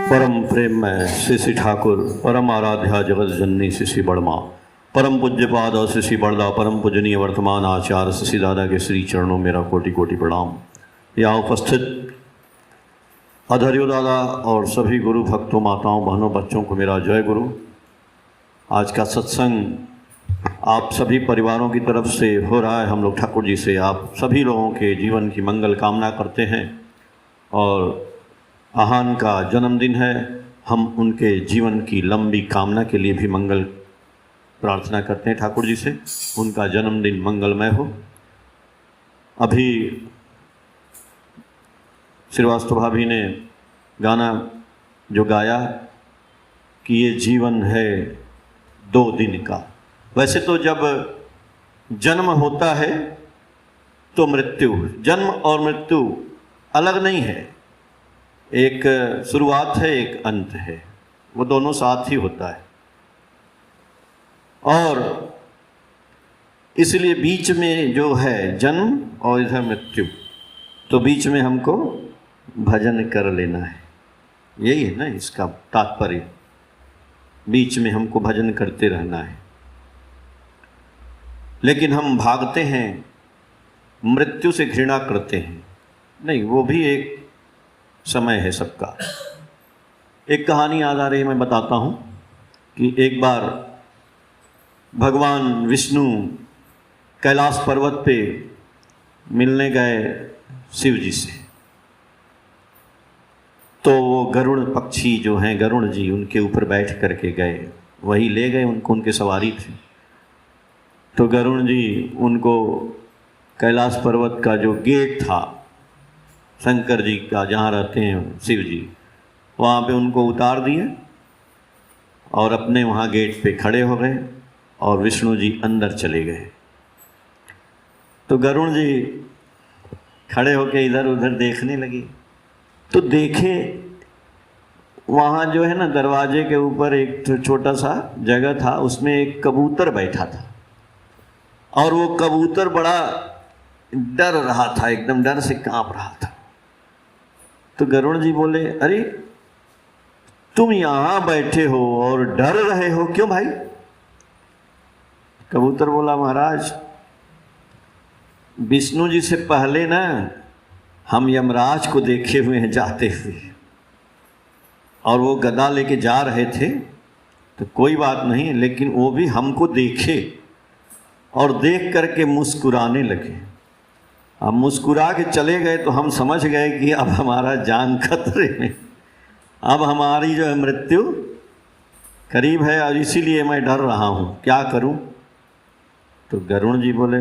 परम प्रेम में श्री श्री ठाकुर परम आराध्या जगत जननी श्री बड़मा परम पूज्य पाद और श्री बड़दा परम पूजनीय वर्तमान आचार्य श्री दादा के श्री चरणों मेरा कोटि कोटि प्रणाम। यहाँ उपस्थित अधर्यो दादा और सभी गुरु भक्तों, माताओं, बहनों, बच्चों को मेरा जय गुरु। आज का सत्संग आप सभी परिवारों की तरफ से हो रहा है। हम लोग ठाकुर जी से आप सभी लोगों के जीवन की मंगल कामना करते हैं और आहान का जन्मदिन है। हम उनके जीवन की लंबी कामना के लिए भी मंगल प्रार्थना करते हैं ठाकुर जी से, उनका जन्मदिन मंगलमय हो। अभी श्रीवास्तव भाभी ने गाना जो गाया कि ये जीवन है 2 दिन का। वैसे तो जब जन्म होता है तो मृत्यु, जन्म और मृत्यु अलग नहीं है, एक शुरुआत है एक अंत है, वो दोनों साथ ही होता है। और इसलिए बीच में जो है जन्म और इधर मृत्यु, तो बीच में हमको भजन कर लेना है। यही है ना इसका तात्पर्य, बीच में हमको भजन करते रहना है। लेकिन हम भागते हैं, मृत्यु से घृणा करते हैं, नहीं, वो भी एक समय है सबका। एक कहानी याद आ रही है, मैं बताता हूँ कि एक बार भगवान विष्णु कैलाश पर्वत पे मिलने गए शिव जी से। तो वो गरुड़ पक्षी जो हैं, गरुड़ जी, उनके ऊपर बैठ करके गए, वही ले गए उनको, उनके सवारी थी। तो गरुड़ जी उनको कैलाश पर्वत का जो गेट था शंकर जी का, जहाँ रहते हैं शिव जी, वहाँ पे उनको उतार दिए और अपने वहाँ गेट पे खड़े हो गए और विष्णु जी अंदर चले गए। तो गरुड़ जी खड़े होके इधर उधर देखने लगे। तो देखे वहाँ जो है ना, दरवाजे के ऊपर एक छोटा सा जगह था, उसमें एक कबूतर बैठा था और वो कबूतर बड़ा डर रहा था, एकदम डर से कांप रहा था। तो गरुड़ जी बोले, अरे तुम यहाँ बैठे हो और डर रहे हो, क्यों भाई? कबूतर बोला, महाराज विष्णु जी से पहले ना हम यमराज को देखे हुए हैं जाते हुए, और वो गदा लेके जा रहे थे, तो कोई बात नहीं, लेकिन वो भी हमको देखे और देख करके मुस्कुराने लगे। अब मुस्कुरा के चले गए तो हम समझ गए कि अब हमारा जान खतरे में, अब हमारी जो है मृत्यु करीब है, और इसीलिए मैं डर रहा हूँ, क्या करूँ? तो गरुड़ जी बोले,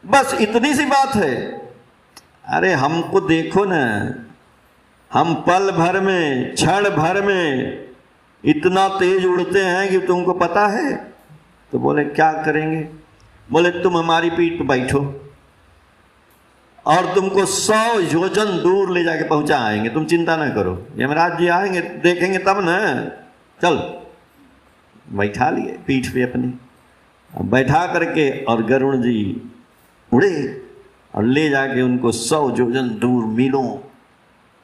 बस इतनी सी बात है। अरे हमको देखो ना, हम पल भर में, क्षण भर में इतना तेज उड़ते हैं कि तुमको पता है। तो बोले, क्या करेंगे? बोले, तुम हमारी पीठ पर बैठो और तुमको 100 योजन दूर ले जाके पहुंचा आएंगे, तुम चिंता ना करो, यमराज जी आएंगे देखेंगे तब ना। चल, बैठा लिए पीठ पे अपनी, बैठा करके, और गरुड़ जी उड़े और ले जाके उनको 100 योजन दूर, मीलों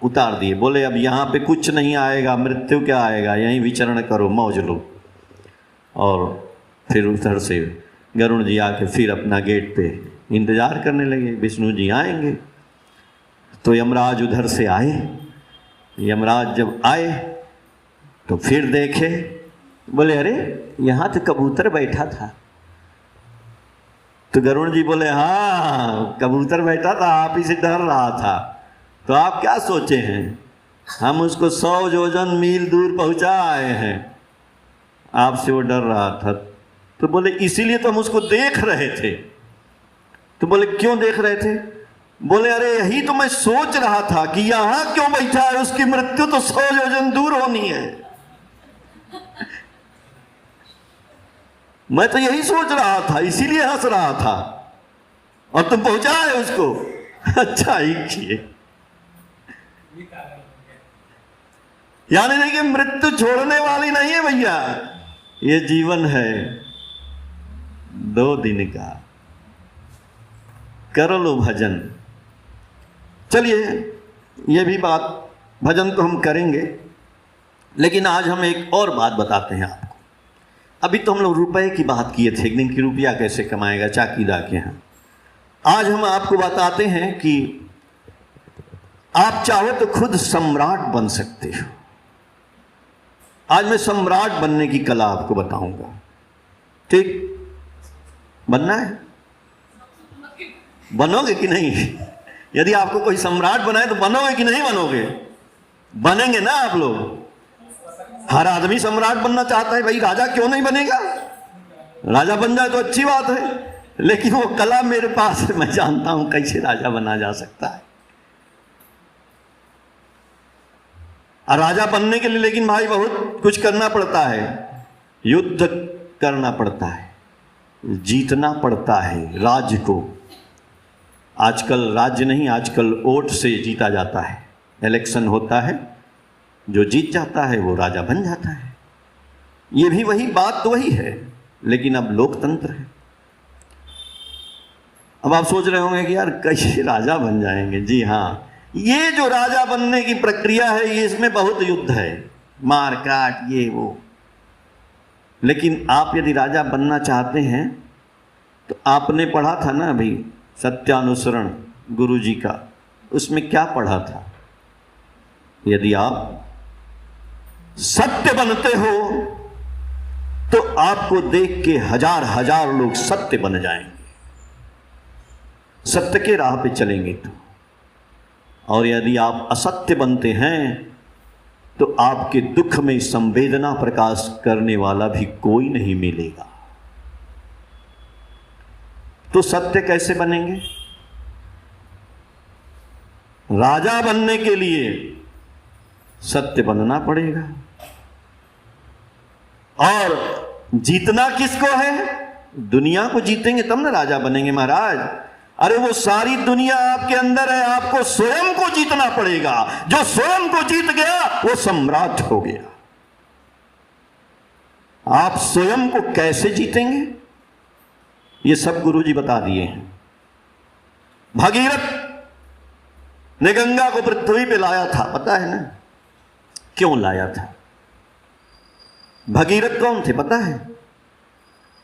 उतार दिए। बोले, अब यहाँ पे कुछ नहीं आएगा, मृत्यु क्या आएगा, यहीं विचरण करो, मौज लो। और फिर उधर से गरुड़ जी आके फिर अपना गेट पे इंतज़ार करने लगे, विष्णु जी आएंगे। तो यमराज उधर से आए। यमराज जब आए तो फिर देखे, बोले, अरे यहाँ तो कबूतर बैठा था। तो गरुड़ जी बोले, हाँ कबूतर बैठा था, आप ही से डर रहा था, तो आप क्या सोचे हैं, हम उसको 100 योजन मील दूर पहुँचा आए हैं, आपसे वो डर रहा था। तो बोले, इसीलिए तो हम उसको देख रहे थे। तो बोले, क्यों देख रहे थे? बोले, अरे यही तो मैं सोच रहा था कि यहाँ क्यों बैठा है, उसकी मृत्यु तो 100 योजन दूर होनी है। मैं तो यही सोच रहा था, इसीलिए हंस रहा था, और तुम पहुंचाए उसको। अच्छा ही किए। यानी नहीं कि मृत्यु छोड़ने वाली नहीं है भैया, ये जीवन है 2 दिन का। कर लो भजन, चलिए, ये भी बात, भजन तो हम करेंगे, लेकिन आज हम एक और बात बताते हैं आपको। अभी तो हम लोग रुपए की बात किए थे, एक दिन की रुपया कैसे कमाएगा चाकीदा के यहाँ। आज हम आपको बताते हैं कि आप चाहो तो खुद सम्राट बन सकते हो। आज मैं सम्राट बनने की कला आपको बताऊंगा। ठीक, बनना है? बनोगे कि नहीं? यदि आपको कोई सम्राट बनाए तो बनोगे कि नहीं बनोगे? बनेंगे ना आप लोग। हर आदमी सम्राट बनना चाहता है भाई, राजा क्यों नहीं बनेगा? राजा बन जाए तो अच्छी बात है, लेकिन वो कला मेरे पास है, मैं जानता हूं कैसे राजा बना जा सकता है। और राजा बनने के लिए लेकिन भाई बहुत कुछ करना पड़ता है। युद्ध करना पड़ता है, जीतना पड़ता है राज्य को। आजकल राज्य नहीं, आजकल वोट से जीता जाता है। इलेक्शन होता है, जो जीत जाता है वो राजा बन जाता है। ये भी वही बात तो वही है, लेकिन अब लोकतंत्र है। अब आप सोच रहे होंगे कि यार कैसे राजा बन जाएंगे। जी हाँ, ये जो राजा बनने की प्रक्रिया है, ये इसमें बहुत युद्ध है, मार काट ये वो। लेकिन आप यदि राजा बनना चाहते हैं तो आपने पढ़ा था ना अभी सत्यानुसरण गुरु जी का, उसमें क्या पढ़ा था? यदि आप सत्य बनते हो तो आपको देख के हजार हजार लोग सत्य बन जाएंगे, सत्य के राह पे चलेंगे तो। और यदि आप असत्य बनते हैं तो आपके दुख में संवेदना प्रकाश करने वाला भी कोई नहीं मिलेगा। तो सत्य कैसे बनेंगे? राजा बनने के लिए सत्य बनना पड़ेगा। और जीतना किसको है? दुनिया को जीतेंगे तब ना राजा बनेंगे महाराज। अरे वो सारी दुनिया आपके अंदर है, आपको स्वयं को जीतना पड़ेगा। जो स्वयं को जीत गया वो सम्राट हो गया। आप स्वयं को कैसे जीतेंगे, ये सब गुरु जी बता दिए हैं। भगीरथ ने गंगा को पृथ्वी पे लाया था, पता है ना क्यों लाया था? भगीरथ कौन थे पता है?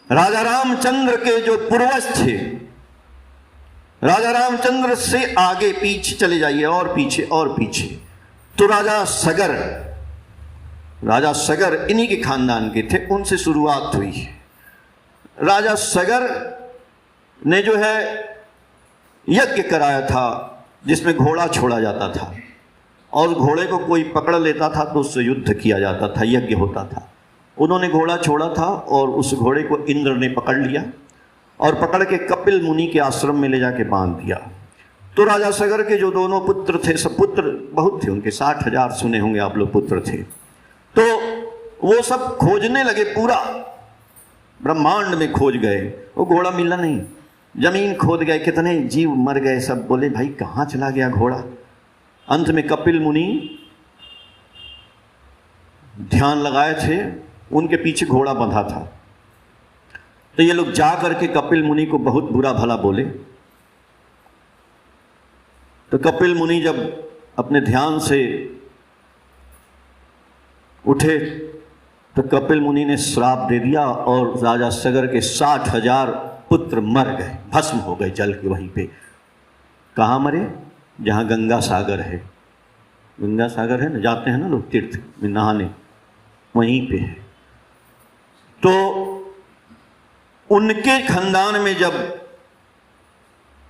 राजा रामचंद्र के जो पूर्वज थे। राजा रामचंद्र से आगे पीछे चले जाइए, और पीछे और पीछे, तो राजा सगर इन्हीं के खानदान के थे, उनसे शुरुआत हुई है। राजा सगर ने जो है यज्ञ कराया था, जिसमें घोड़ा छोड़ा जाता था, और घोड़े को कोई पकड़ लेता था तो उससे युद्ध किया जाता था, यज्ञ होता था। उन्होंने घोड़ा छोड़ा था और उस घोड़े को इंद्र ने पकड़ लिया और पकड़ के कपिल मुनि के आश्रम में ले जाके बांध दिया। तो राजा सगर के जो दोनों पुत्र थे, सब पुत्र बहुत थे उनके, 60,000 सुने होंगे आप लोग पुत्र थे। तो वो सब खोजने लगे, पूरा ब्रह्मांड में खोज गए, वो घोड़ा मिला नहीं। जमीन खोद गए, कितने जीव मर गए, सब बोले भाई कहाँ चला गया घोड़ा। अंत में कपिल मुनि ध्यान लगाए थे, उनके पीछे घोड़ा बंधा था। तो ये लोग जा करके कपिल मुनि को बहुत बुरा भला बोले। तो कपिल मुनि जब अपने ध्यान से उठे तो कपिल मुनि ने श्राप दे दिया और राजा सगर के 60,000 पुत्र मर गए, भस्म हो गए जल के वहीं पे। कहाँ मरे? जहाँ गंगा सागर है। गंगा सागर है ना, जाते हैं ना लोग तीर्थ में नहाने, वहीं पे है। तो उनके खानदान में जब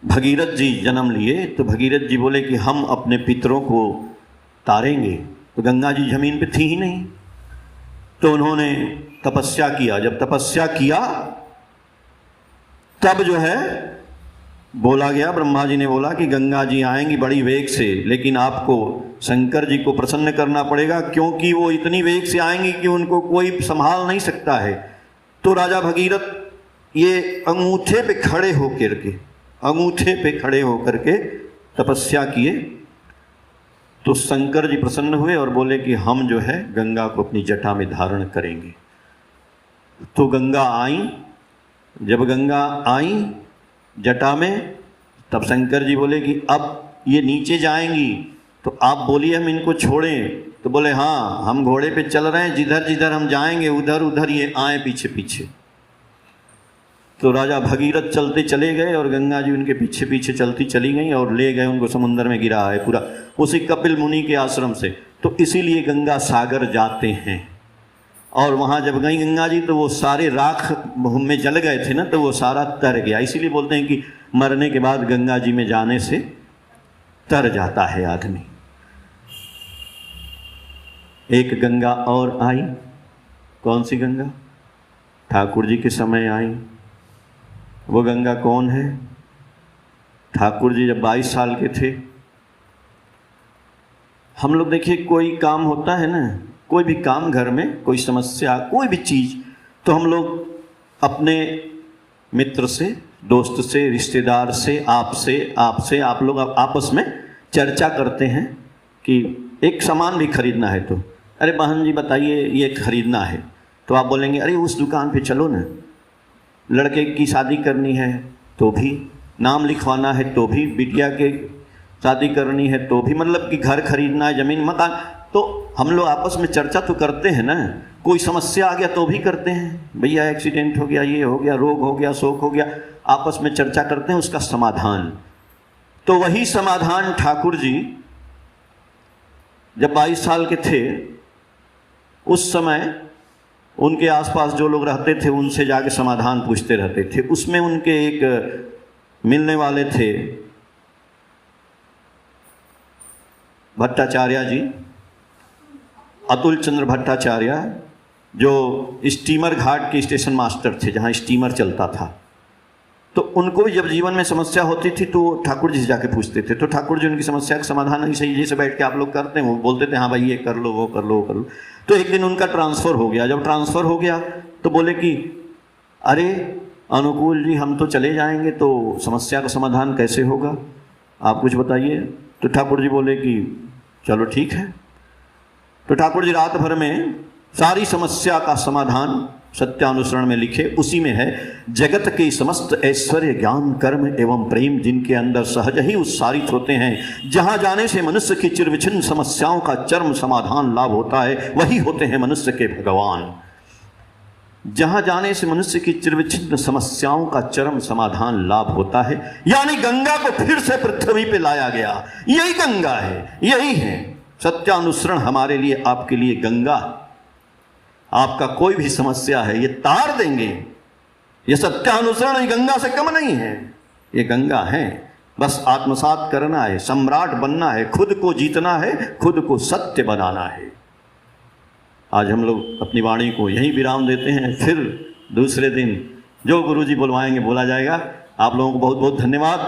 भगीरथ जी जन्म लिए तो भगीरथ जी बोले कि हम अपने पितरों को तारेंगे। तो गंगा जी जमीन पे थी ही नहीं, तो उन्होंने तपस्या किया। जब तपस्या किया तब जो है बोला गया, ब्रह्मा जी ने बोला कि गंगा जी आएंगी बड़ी वेग से, लेकिन आपको शंकर जी को प्रसन्न करना पड़ेगा, क्योंकि वो इतनी वेग से आएंगी कि उनको कोई संभाल नहीं सकता है। तो राजा भगीरथ ये अंगूठे पे खड़े होकर के तपस्या किए। तो शंकर जी प्रसन्न हुए और बोले कि हम जो है गंगा को अपनी जटा में धारण करेंगे। तो गंगा आई। जब गंगा आई जटा में, तब शंकर जी बोले कि अब ये नीचे जाएंगी तो आप बोलिए हम इनको छोड़ें। तो बोले हाँ, हम घोड़े पे चल रहे हैं, जिधर जिधर हम जाएंगे उधर उधर ये आए पीछे पीछे। तो राजा भगीरथ चलते चले गए और गंगा जी उनके पीछे पीछे चलती चली गई और ले गए उनको, समुद्र में गिरा है पूरा, उसी कपिल मुनि के आश्रम से। तो इसीलिए गंगा सागर जाते हैं। और वहाँ जब गई गंगा जी तो वो सारे राख में जल गए थे ना, तो वो सारा तर गया। इसीलिए बोलते हैं कि मरने के बाद गंगा जी में जाने से तर जाता है आदमी। एक गंगा और आई। कौन सी गंगा? ठाकुर जी के समय आई। वो गंगा कौन है? ठाकुर जी जब 22 साल के थे, हम लोग देखिए कोई काम होता है ना, कोई भी काम घर में, कोई समस्या, कोई भी चीज़, तो हम लोग अपने मित्र से, दोस्त से, रिश्तेदार से, आपसे आप लोग आपस में चर्चा करते हैं कि एक सामान भी खरीदना है तो अरे बहन जी बताइए ये खरीदना है, तो आप बोलेंगे अरे उस दुकान पे चलो ना। लड़के की शादी करनी है तो भी, नाम लिखवाना है तो भी, बिटिया के शादी करनी है तो भी, मतलब कि घर खरीदना है, ज़मीन मकान, तो हम लोग आपस में चर्चा तो करते हैं ना। कोई समस्या आ गया तो भी करते हैं, भैया एक्सीडेंट हो गया, ये हो गया, रोग हो गया, शोक हो गया, आपस में चर्चा करते हैं उसका समाधान। तो वही समाधान ठाकुर जी जब 22 साल के थे उस समय उनके आसपास जो लोग रहते थे उनसे जाके समाधान पूछते रहते थे। उसमें उनके एक मिलने वाले थे भट्टाचार्य जी, अतुल चंद्र भट्टाचार्य, जो स्टीमर घाट के स्टेशन मास्टर थे जहाँ स्टीमर चलता था। तो उनको भी जब जीवन में समस्या होती थी तो ठाकुर जी से जाके पूछते थे, तो ठाकुर जी उनकी समस्या का समाधान ऐसे ही जैसे बैठ के आप लोग करते हैं, वो बोलते थे हाँ भाई ये कर लो, वो कर लो, वो कर लो। तो एक दिन उनका ट्रांसफ़र हो गया। जब ट्रांसफ़र हो गया तो बोले कि अरे अनुकूल जी हम तो चले जाएंगे तो समस्या का समाधान कैसे होगा, आप कुछ बताइए। तो ठाकुर जी बोले कि चलो ठीक है। तो ठाकुर जी रात भर में सारी समस्या का समाधान सत्यानुसरण में लिखे। उसी में है जगत के समस्त ऐश्वर्य ज्ञान कर्म एवं प्रेम जिनके अंदर सहज ही उत्सारित होते हैं, जहाँ जाने से मनुष्य की चिरविच्छिन्न समस्याओं का चरम समाधान लाभ होता है, वही होते हैं मनुष्य के भगवान। जहाँ जाने से मनुष्य की चिरविच्छिन्न समस्याओं का चरम समाधान लाभ होता है, यानी गंगा को फिर से पृथ्वी पे लाया गया। यही गंगा है, यही है सत्यानुसरण हमारे लिए, आपके लिए गंगा। आपका कोई भी समस्या है ये तार देंगे। ये सत्यानुसरण ये गंगा से कम नहीं है, ये गंगा है। बस आत्मसात करना है, सम्राट बनना है, खुद को जीतना है, खुद को सत्य बनाना है। आज हम लोग अपनी वाणी को यहीं विराम देते हैं। फिर दूसरे दिन जो गुरुजी बुलवाएंगे बोला जाएगा। आप लोगों को बहुत बहुत धन्यवाद।